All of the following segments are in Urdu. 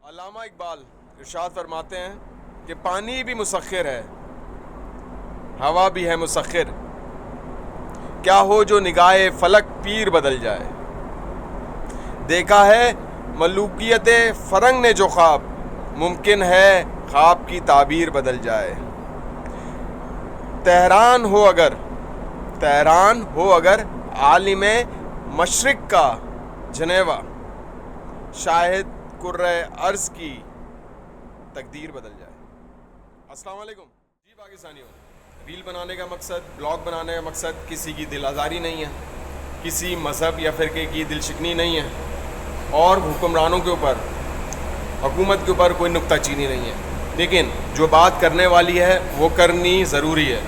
علامہ اقبال ارشاد فرماتے ہیں کہ پانی بھی مسخر ہے، ہوا بھی ہے مسخر، کیا ہو جو نگاہ فلک پیر بدل جائے۔ دیکھا ہے ملوکیت فرنگ نے جو خواب، ممکن ہے خواب کی تعبیر بدل جائے۔ تہران ہو اگر عالم مشرق کا جنیوا، شاہد کرۂ ارض کی تقدیر بدل جائے۔ السلام علیکم جی پاکستانیوں، ریل بنانے کا مقصد، بلاگ بنانے کا مقصد کسی کی دل آزاری نہیں ہے، کسی مذہب یا فرقے کی دل شکنی نہیں ہے، اور حکمرانوں کے اوپر، حکومت کے اوپر کوئی نکتہ چینی نہیں ہے۔ لیکن جو بات کرنے والی ہے وہ کرنی ضروری ہے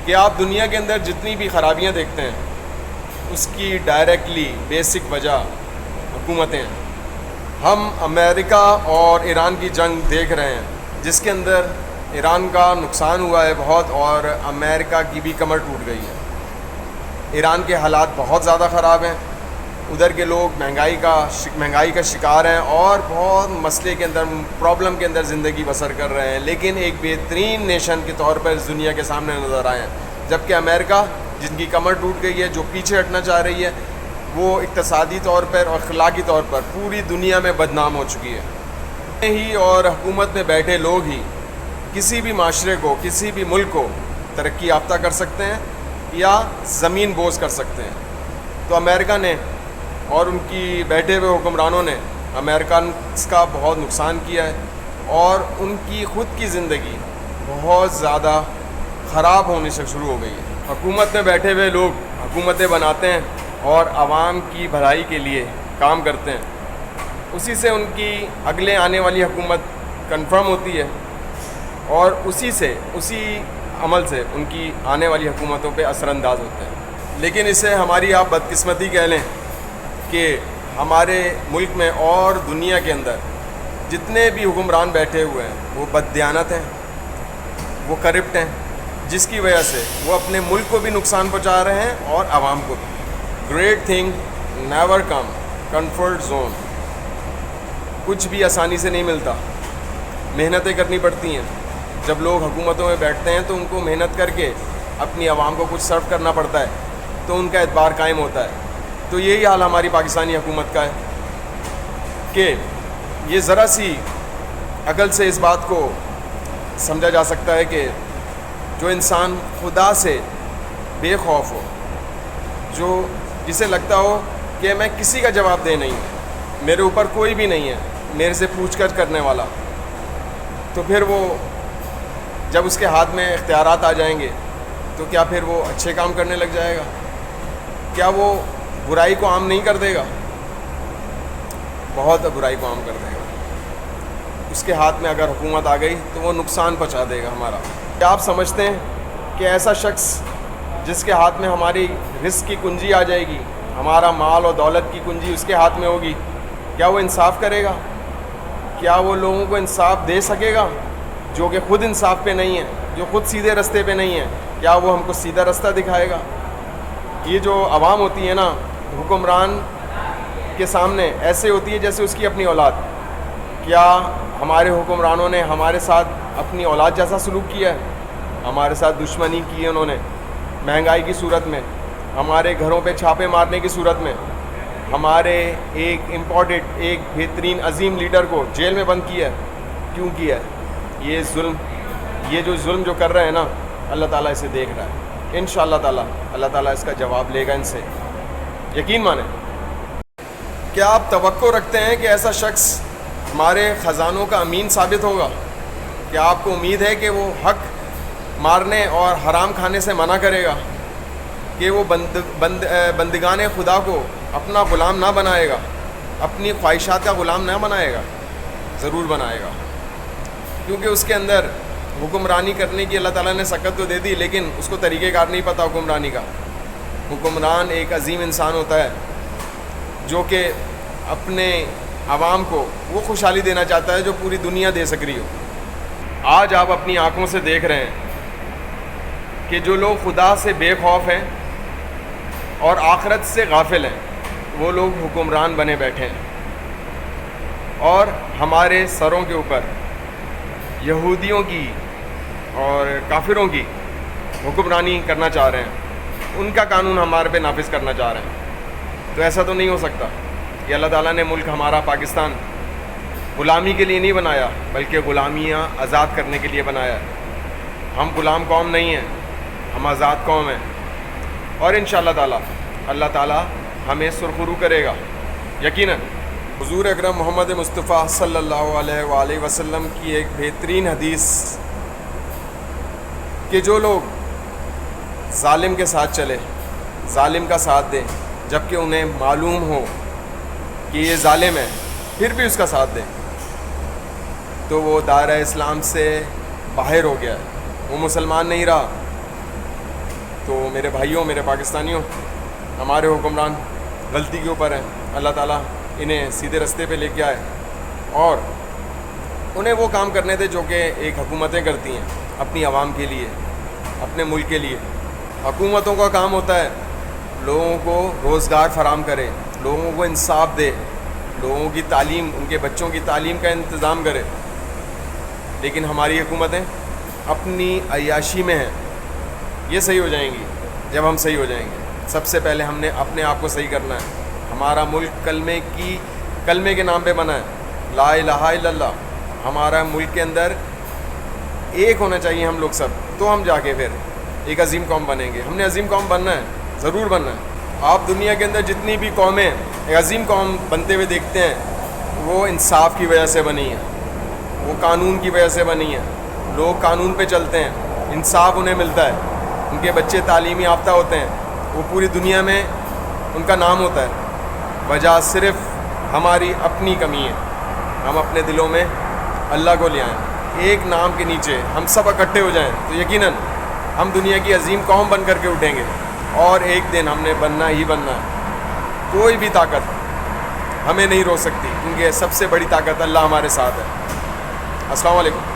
کہ آپ دنیا کے اندر جتنی بھی خرابیاں دیکھتے ہیں اس کی ڈائریکٹلی بیسک وجہ حکومتیں ہیں۔ ہم امریکہ اور ایران کی جنگ دیکھ رہے ہیں جس کے اندر ایران کا نقصان ہوا ہے بہت، اور امریکہ کی بھی کمر ٹوٹ گئی ہے۔ ایران کے حالات بہت زیادہ خراب ہیں، ادھر کے لوگ مہنگائی کا شکار ہیں اور بہت مسئلے کے اندر، پرابلم کے اندر زندگی بسر کر رہے ہیں، لیکن ایک بہترین نیشن کے طور پر اس دنیا کے سامنے نظر آئے ہیں۔ جبکہ امریکہ جن کی کمر ٹوٹ گئی ہے، جو پیچھے ہٹنا چاہ رہی ہے، وہ اقتصادی طور پر اور اخلاقی طور پر پوری دنیا میں بدنام ہو چکی ہے۔ ہی اور حکومت میں بیٹھے لوگ ہی کسی بھی معاشرے کو، کسی بھی ملک کو ترقی یافتہ کر سکتے ہیں یا زمین بوز کر سکتے ہیں۔ تو امریکہ نے اور ان کی بیٹھے ہوئے حکمرانوں نے امریکنس کا بہت نقصان کیا ہے، اور ان کی خود کی زندگی بہت زیادہ خراب ہونے سے شروع ہو گئی ہے۔ حکومت میں بیٹھے ہوئے لوگ حکومتیں بناتے ہیں اور عوام کی بھلائی کے لیے کام کرتے ہیں، اسی سے ان کی اگلے آنے والی حکومت کنفرم ہوتی ہے، اور اسی عمل سے ان کی آنے والی حکومتوں پہ اثر انداز ہوتے ہیں۔ لیکن اسے ہماری آپ بدقسمتی کہہ لیں کہ ہمارے ملک میں اور دنیا کے اندر جتنے بھی حکمران بیٹھے ہوئے ہیں وہ بددیانت ہیں، وہ کرپٹ ہیں، جس کی وجہ سے وہ اپنے ملک کو بھی نقصان پہنچا رہے ہیں اور عوام کو بھی۔ Great thing never come comfort zone, کچھ بھی آسانی سے نہیں ملتا، محنتیں کرنی پڑتی ہیں۔ جب لوگ حکومتوں میں بیٹھتے ہیں تو ان کو محنت کر کے اپنی عوام کو کچھ سرو کرنا پڑتا ہے، تو ان کا اعتبار قائم ہوتا ہے۔ تو یہی حال ہماری پاکستانی حکومت کا ہے کہ یہ ذرا سی عقل سے اس بات کو سمجھا جا سکتا ہے کہ جو انسان خدا سے بے خوف ہو، جسے لگتا ہو کہ میں کسی کا جواب دہ نہیں ہوں، میرے اوپر کوئی بھی نہیں ہے میرے سے پوچھ گچھ کرنے والا، تو پھر وہ جب اس کے ہاتھ میں اختیارات آ جائیں گے تو کیا پھر وہ اچھے کام کرنے لگ جائے گا؟ کیا وہ برائی کو عام نہیں کر دے گا؟ بہت برائی کو عام کر دے گا۔ اس کے ہاتھ میں اگر حکومت آ گئی تو وہ نقصان پہنچا دے گا ہمارا۔ کیا آپ سمجھتے ہیں کہ ایسا شخص جس کے ہاتھ میں ہماری رزق کی کنجی آ جائے گی، ہمارا مال اور دولت کی کنجی اس کے ہاتھ میں ہوگی، کیا وہ انصاف کرے گا؟ کیا وہ لوگوں کو انصاف دے سکے گا جو کہ خود انصاف پہ نہیں ہے، جو خود سیدھے رستے پہ نہیں ہے؟ کیا وہ ہم کو سیدھا رستہ دکھائے گا؟ یہ جو عوام ہوتی ہے نا، حکمران کے سامنے ایسے ہوتی ہے جیسے اس کی اپنی اولاد۔ کیا ہمارے حکمرانوں نے ہمارے ساتھ اپنی اولاد جیسا سلوک کیا ہے؟ ہمارے ساتھ دشمنی کی ہے انہوں نے، مہنگائی کی صورت میں، ہمارے گھروں پہ چھاپے مارنے کی صورت میں، ہمارے ایک امپورٹنٹ، ایک بہترین عظیم لیڈر کو جیل میں بند کیا ہے۔ کیوں کیا ہے؟ یہ جو ظلم جو کر رہے ہیں نا، اللہ تعالیٰ اسے دیکھ رہا ہے۔ انشاءاللہ تعالیٰ اللہ تعالیٰ اس کا جواب لے گا ان سے، یقین مانیں۔ کیا آپ توقع رکھتے ہیں کہ ایسا شخص ہمارے خزانوں کا امین ثابت ہوگا؟ کیا آپ کو امید ہے کہ وہ حق مارنے اور حرام کھانے سے منع کرے گا، کہ وہ بندگان خدا کو اپنا غلام نہ بنائے گا، اپنی خواہشات کا غلام نہ بنائے گا؟ ضرور بنائے گا، کیونکہ اس کے اندر حکمرانی کرنے کی اللہ تعالیٰ نے سکت تو دے دی، لیکن اس کو طریقہ کار نہیں پتہ حکمرانی کا۔ حکمران ایک عظیم انسان ہوتا ہے جو کہ اپنے عوام کو وہ خوشحالی دینا چاہتا ہے جو پوری دنیا دے سک رہی ہو۔ آج آپ اپنی آنکھوں سے دیکھ رہے ہیں کہ جو لوگ خدا سے بے خوف ہیں اور آخرت سے غافل ہیں، وہ لوگ حکمران بنے بیٹھے ہیں۔ اور ہمارے سروں کے اوپر یہودیوں کی اور کافروں کی حکمرانی کرنا چاہ رہے ہیں، ان کا قانون ہمارے پہ نافذ کرنا چاہ رہے ہیں. تو ایسا تو نہیں ہو سکتا. یہ اللہ تعالیٰ نے ملک ہمارا پاکستان غلامی کے لیے نہیں بنایا، بلکہ غلامیاں آزاد کرنے کے لیے بنایا ہے. ہم غلام قوم نہیں ہیں، ہم آزاد قوم ہیں. اور انشاءاللہ اللہ تعالیٰ ہمیں سرخرو کرے گا یقیناً. حضور اکرم محمد مصطفیٰ صلی اللہ علیہ وآلہ وسلم کی ایک بہترین حدیث کہ جو لوگ ظالم کے ساتھ چلے، ظالم کا ساتھ دیں، جبکہ انہیں معلوم ہو کہ یہ ظالم ہے، پھر بھی اس کا ساتھ دیں، تو وہ دائرہ اسلام سے باہر ہو گیا ہے، وہ مسلمان نہیں رہا. تو میرے بھائیوں، میرے پاکستانیوں، ہمارے حکمران غلطی کے اوپر ہیں. اللہ تعالیٰ انہیں سیدھے رستے پہ لے کے آئے اور انہیں وہ کام کرنے تھے جو کہ ایک حکومتیں کرتی ہیں اپنی عوام کے لیے، اپنے ملک کے لیے. حکومتوں کا کام ہوتا ہے لوگوں کو روزگار فراہم کرے، لوگوں کو انصاف دے، لوگوں کی تعلیم، ان کے بچوں کی تعلیم کا انتظام کرے. لیکن ہماری حکومتیں اپنی عیاشی میں ہیں. یہ صحیح ہو جائیں گی جب ہم صحیح ہو جائیں گے. سب سے پہلے ہم نے اپنے آپ کو صحیح کرنا ہے. ہمارا ملک کلمے کے نام پہ بنا ہے، لا الہ الا اللہ. ہمارا ملک کے اندر ایک ہونا چاہیے ہم لوگ سب، تو ہم جا کے پھر ایک عظیم قوم بنیں گے. ہم نے عظیم قوم بننا ہے، ضرور بننا ہے. آپ دنیا کے اندر جتنی بھی قومیں ایک عظیم قوم بنتے ہوئے دیکھتے ہیں، وہ انصاف کی وجہ سے بنی ہیں، وہ قانون کی وجہ سے بنی ہیں. لوگ قانون پہ چلتے ہیں، انصاف انہیں ملتا ہے، ان کے بچے تعلیمی یافتہ ہوتے ہیں، وہ پوری دنیا میں ان کا نام ہوتا ہے. وجہ صرف ہماری اپنی کمی ہے. ہم اپنے دلوں میں اللہ کو لے آئیں، ایک نام کے نیچے ہم سب اکٹھے ہو جائیں تو یقیناً ہم دنیا کی عظیم قوم بن کر کے اٹھیں گے. اور ایک دن ہم نے بننا ہی بننا ہے. کوئی بھی طاقت ہمیں نہیں روک سکتی، کیونکہ سب سے بڑی طاقت اللہ ہمارے ساتھ ہے. السلام علیکم.